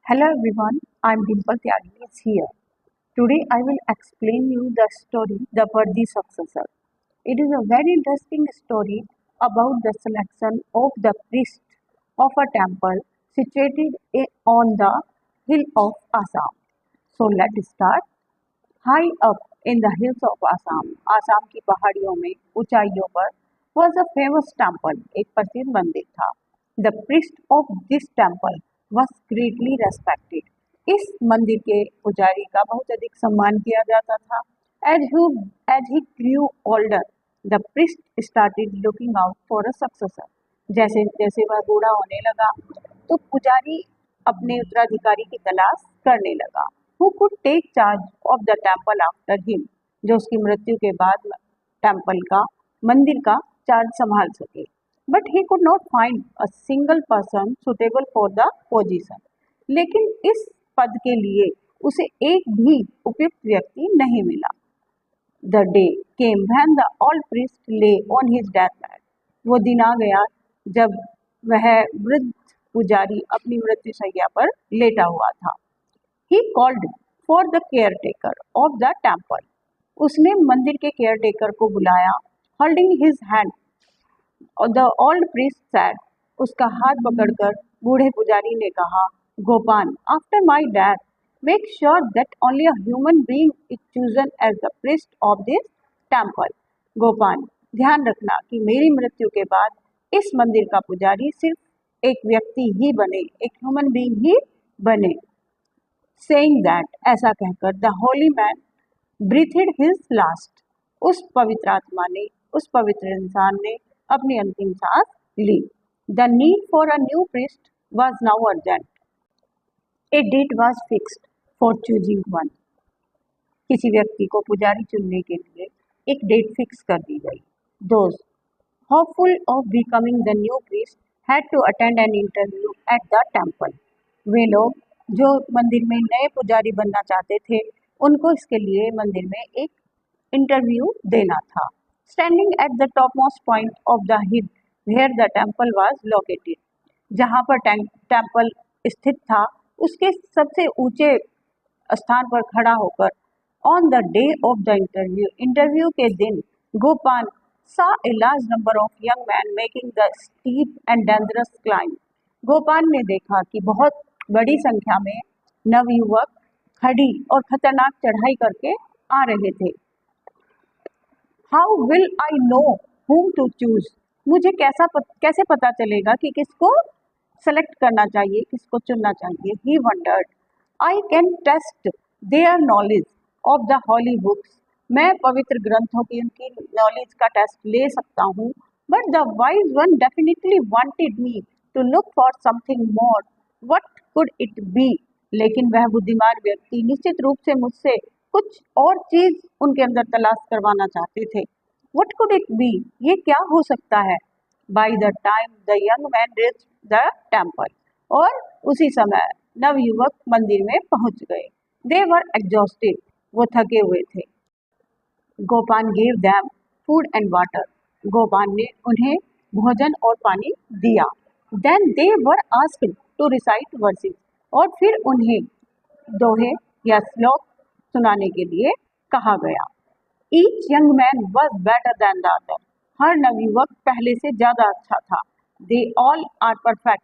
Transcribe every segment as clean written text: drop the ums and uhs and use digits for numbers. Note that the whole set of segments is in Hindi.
Hello everyone, I'm Dimple Tyagi is here. Today I will explain you the story The Worthy Successor. It is a very interesting story about the selection of the priest of a temple situated on the hill of Assam. So let's start. High up in the hills of Assam, Assam की पहाड़ियों में ऊंचाइयों पर was a famous temple, एक प्रसिद्ध मंदिर था. The priest of this temple was greatly respected. इस मंदिर के पुजारी का बहुत अधिक सम्मान किया जाता था. As he grew older, the priest started looking out for a successor. जैसे जैसे वह बूढ़ा होने लगा, तो पुजारी अपने उत्तराधिकारी की तलाश करने लगा. Who could take charge of the temple after him? जो उसकी मृत्यु के बाद टेम्पल का मंदिर का चार्ज संभाल सके. But he could not find a single person suitable for the position. लेकिन इस पद के लिए उसे एक भी उपयुक्त व्यक्ति नहीं मिला. The day came when the old priest lay on his deathbed. वो दिन आ गया जब वह वृद्ध पुजारी अपनी मृत्यु शैया पर लेटा हुआ था. He called for the caretaker of the temple. उसने मंदिर के केयरटेकर को बुलाया. Holding his hand, the old priest said. उसका हाथ पकड़कर बूढ़े पुजारी ने कहा, गोपान, after my death, make sure that only a human being is chosen as the priest of this temple. गोपान, ध्यान रखना कि मेरी मृत्यु के बाद इस मंदिर का पुजारी सिर्फ एक व्यक्ति ही बने, एक ह्यूमन बीइंग ही बने. Saying that, ऐसा कहकर the holy man breathed his last. उस पवित्र आत्मा ने, उस पवित्र इंसान ने अपनी अंतिम सांस ली. The need for a new priest was now urgent. A date was fixed for choosing one. किसी व्यक्ति को पुजारी चुनने के लिए एक डेट फिक्स कर दी गई. Those hopeful of becoming the new priest had to attend an interview at the temple. वे लोग जो मंदिर में नए पुजारी बनना चाहते थे, उनको इसके लिए मंदिर में एक इंटरव्यू देना था. Standing at the top most point of the hill where the temple was located. जहाँ पर टेम्पल स्थित था, उसके सबसे ऊंचे स्थान पर खड़ा होकर on the day of the interview के दिन Gopal saw a large number of young men making the steep and dangerous climb. Gopal ने देखा कि बहुत बड़ी संख्या में नवयुवक खड़ी और खतरनाक चढ़ाई करके आ रहे थे. How will I know whom to choose? मुझे कैसे पता चलेगा कि किसको सेलेक्ट करना चाहिए, किसको चुनना चाहिए. He wondered. I can test their knowledge of the holy books. मैं पवित्र ग्रंथों की उनकी नॉलेज का टेस्ट ले सकता हूँ. But the wise one definitely wanted me to look for something more. What could it be? लेकिन वह बुद्धिमान व्यक्ति निश्चित रूप से मुझसे कुछ और चीज उनके अंदर तलाश करवाना चाहते थे. What could it be? ये क्या हो सकता है? By the time the young man reached the temple. और उसी समय नवयुवक मंदिर में पहुंच गए. They were exhausted. वो थके हुए थे. गोपान gave them food and water. गोपान ने उन्हें भोजन और पानी दिया. Then they were asked to recite verses. और फिर उन्हें दोहे या श्लोक सुनाने के लिए कहा गया. Each young man was better than the other. हर नवयुवक पहले से ज्यादा अच्छा था. They all are perfect,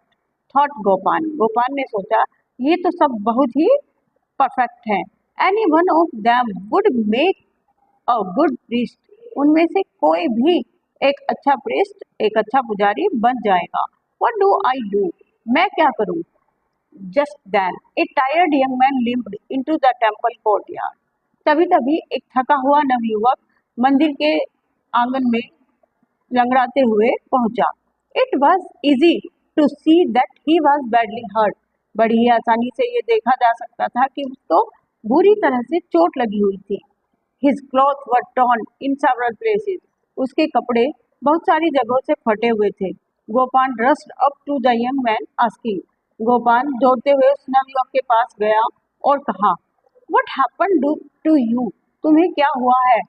thought गोपान. गोपान ने सोचा, ये तो सब बहुत ही परफेक्ट हैं. Any one of them would make a good priest. उनमें से कोई भी एक अच्छा प्रीस्ट, एक अच्छा पुजारी बन जाएगा. What do I do? मैं क्या करूं? Just then, a tired young man limped into the temple courtyard. तभी एक थका हुआ नवयुवक मंदिर के आंगन में लंगड़ाते हुए पहुंचा. It was easy to see that he was badly hurt. बड़ी ही आसानी से ये देखा जा सकता था कि उसको बुरी तरह से चोट लगी हुई थी. His clothes were torn in several places. उसके कपड़े बहुत सारी जगहों से फटे हुए थे. Gopal rushed up to the young man asking. Gopal दौड़ते हुए उस नवयुवक के पास गया और कहा, What happened to you? तुम्हें क्या हुआ है?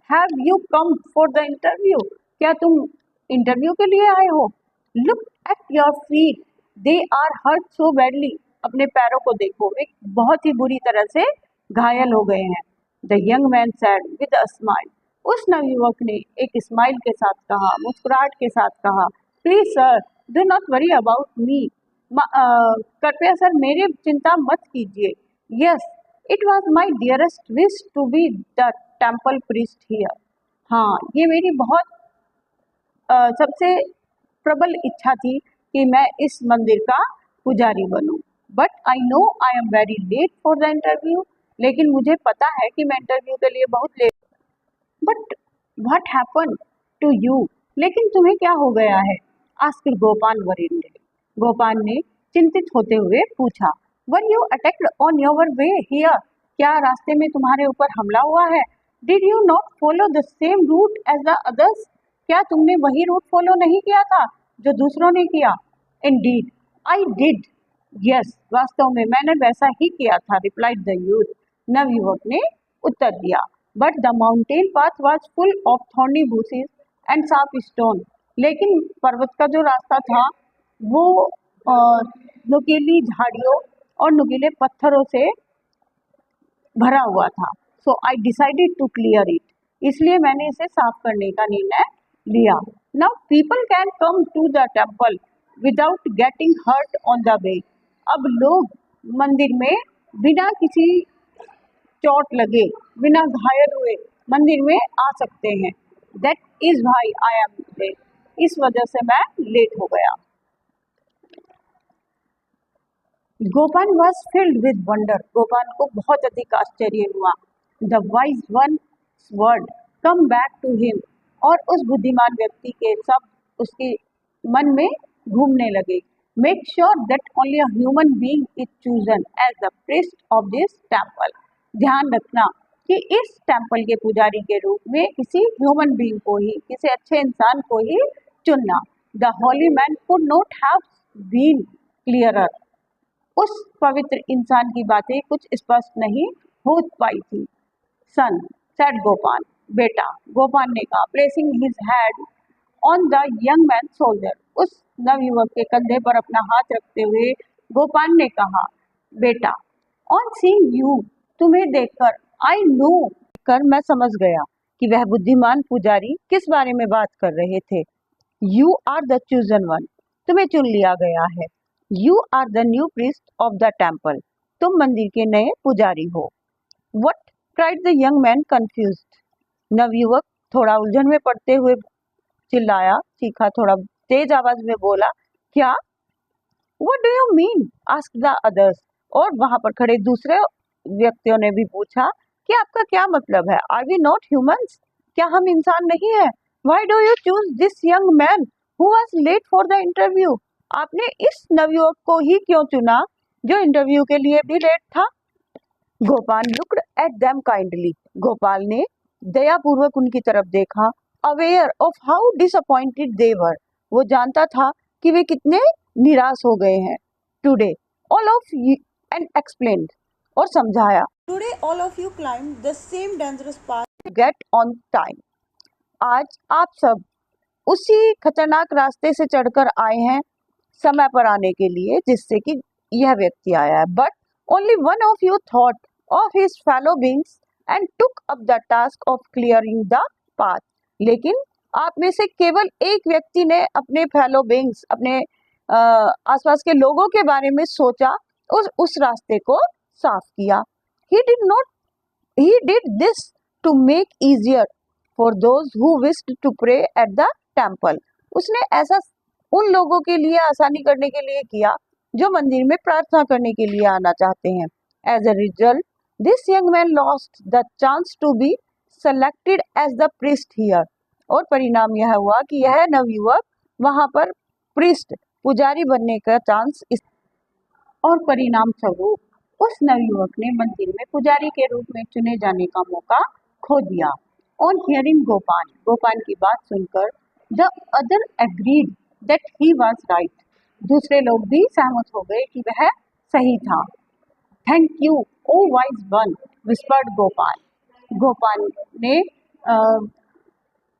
Have you come for the interview? क्या तुम इंटरव्यू के लिए आए हो? Look at your feet. They are hurt so badly. अपने पैरों को देखो, वे बहुत ही बुरी तरह से घायल हो गए हैं। The young man said with a smile. उस नवयुवक ने एक स्माइल के साथ कहा, मुस्कुराहट के साथ कहा, please sir, do not worry about me. कृपया सर मेरी चिंता मत कीजिए। Yes, it was my dearest wish to be the temple priest here. हाँ, ये मेरी बहुत सबसे प्रबल इच्छा थी कि मैं इस मंदिर का पुजारी बनूं। But I know I am very late for the interview. लेकिन मुझे पता है कि मैं इंटरव्यू के लिए बहुत late. But what happen to you? लेकिन तुम्हें क्या हो गया है? आस्क्ड गोपाल वरिंदे। गोपाल ने चिंतित होते हुए पूछा। Were you attacked on your way here? क्या रास्ते में तुम्हारे ऊपर हमला हुआ है? Did you not follow the same route as the others? क्या तुमने वही रूट फॉलो नहीं किया था जो दूसरों ने किया? Indeed I did. यस, वास्तव में मैंने वैसा ही किया था, रिप्लाइड द यूथ। नवयुवक ने उत्तर दिया। But the mountain path was full of thorny bushes and sharp stone. लेकिन पर्वत का जो रास्ता था वो नुकीली झाड़ियों और नुकीले पत्थरों से भरा हुआ था। So I decided to clear it. इसलिए मैंने इसे साफ करने का निर्णय लिया। Now people can come to the temple without getting hurt on the way. अब लोग मंदिर में बिना किसी चोट लगे, बिना घायल हुए मंदिर में आ सकते हैं। That is why I am late. इस वजह से मैं लेट हो गया। Gopal was filled with wonder. Gopal को बहुत अधिक आश्चर्य हुआ। The wise one word come back to him. और उस बुद्धिमान व्यक्ति के शब्द उसके मन में घूमने लगे। Make sure that only a human being is chosen as the priest of this temple. ध्यान रखना कि इस टेम्पल के पुजारी के रूप में किसी ह्यूमन बीइंग को ही, किसी अच्छे इंसान को ही चुनना। The holy man could not have been clearer. उस पवित्र इंसान की बातें कुछ स्पष्ट नहीं हो पाई थी। सन, सेड गोपाल। बेटा, गोपाल ने कहा, placing his hand on the young man shoulder. उस नवयुवक के कंधे पर अपना हाथ रखते हुए गोपाल ने कहा, बेटा, ऑन सीइंग यू, तुम्हें देखकर, आई नो, कर मैं समझ गया कि वह बुद्धिमान पुजारी किस बारे में बात कर रहे थे। You are the chosen one. तुम्हें चुन लिया गया है। You are the new priest of the temple. तुम मंदिर के नए पुजारी हो। What? Cried the young man confused. नवयुवक थोड़ा उलझन में पड़ते हुए चिल्लाया, चीखा, थोड़ा तेज आवाज में बोला, क्या? What do you mean? asked the others. और वहां पर खड़े दूसरे व्यक्तियों ने भी पूछा कि आपका क्या मतलब है? Are we not humans? क्या हम इंसान नहीं है? Why do you choose this young man who was late for the interview? आपने इस नवयुवक को ही क्यों चुना जो इंटरव्यू के लिए भी लेट था? Gopal looked at them kindly. Gopal ने दयापूर्वक उनकी तरफ देखा। Aware of how disappointed they were. वो जानता था कि वे कितने निराश हो गए हैं। Today all of you and explained, और समझाया। Today all of you climb the same dangerous path get on time. आज आप सब उसी खतरनाक रास्ते से चढ़कर आए हैं समय पर आने के लिए जिससे कि यह व्यक्ति आया है। But only one of you thought of his fellow beings and took up the task of clearing the path. लेकिन आप में से केवल एक व्यक्ति ने अपने फेलो बीइंग्स, अपने आसपास के लोगों के बारे में सोचा और उस रास्ते को साफ किया। He did this to make easier for those who wished to pray at the temple. उसने ऐसा उन लोगों के लिए आसानी करने के लिए किया जो मंदिर में प्रार्थना करने के लिए आना चाहते हैं। As a result, this young man lost the chance to be selected as the priest here. और परिणाम यह हुआ कि यह नवयुवक वहां पर प्रीस्ट, पुजारी बनने का चांस और परिणाम स्वरूप उस नवयुवक ने मंदिर में पुजारी के रूप में चुने जाने का मौका खो दिया। ऑन हियरिंग गोपाल, गोपाल की बात सुनकर the other agreed that he was right. दूसरे लोग भी सहमत हो गए कि वह सही था। Thank you o wise one, whispered Gopal. Gopal ने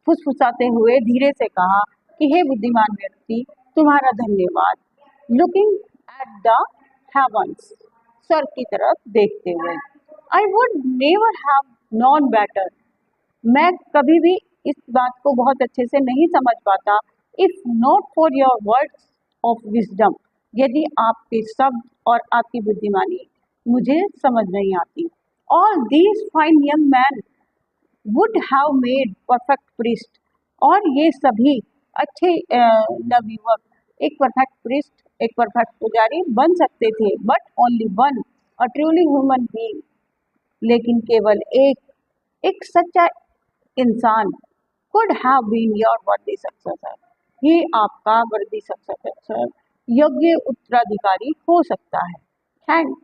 फुसफुसाते हुए धीरे से कहा कि हे बुद्धिमान व्यक्ति, तुम्हारा धन्यवाद। Looking at the heavens, sir की तरफ देखते हुए. I would never have known better. मैं कभी भी इस बात को बहुत अच्छे से नहीं समझ पाता. If not for your words of wisdom, यदि आपके शब्द और आपकी बुद्धिमानी मुझे समझ नहीं आती. All these fine young men would have made perfect priest. और ये सभी अच्छे नवयुवक एक परफेक्ट प्रिस्ट, एक परफेक्ट पुजारी बन सकते थे. But only one, a truly human being, लेकिन केवल एक सच्चा इंसान could have been your worthy successor. ही आपका वर्दी सक्सेसर, योग्य उत्तराधिकारी हो सकता है. थैंक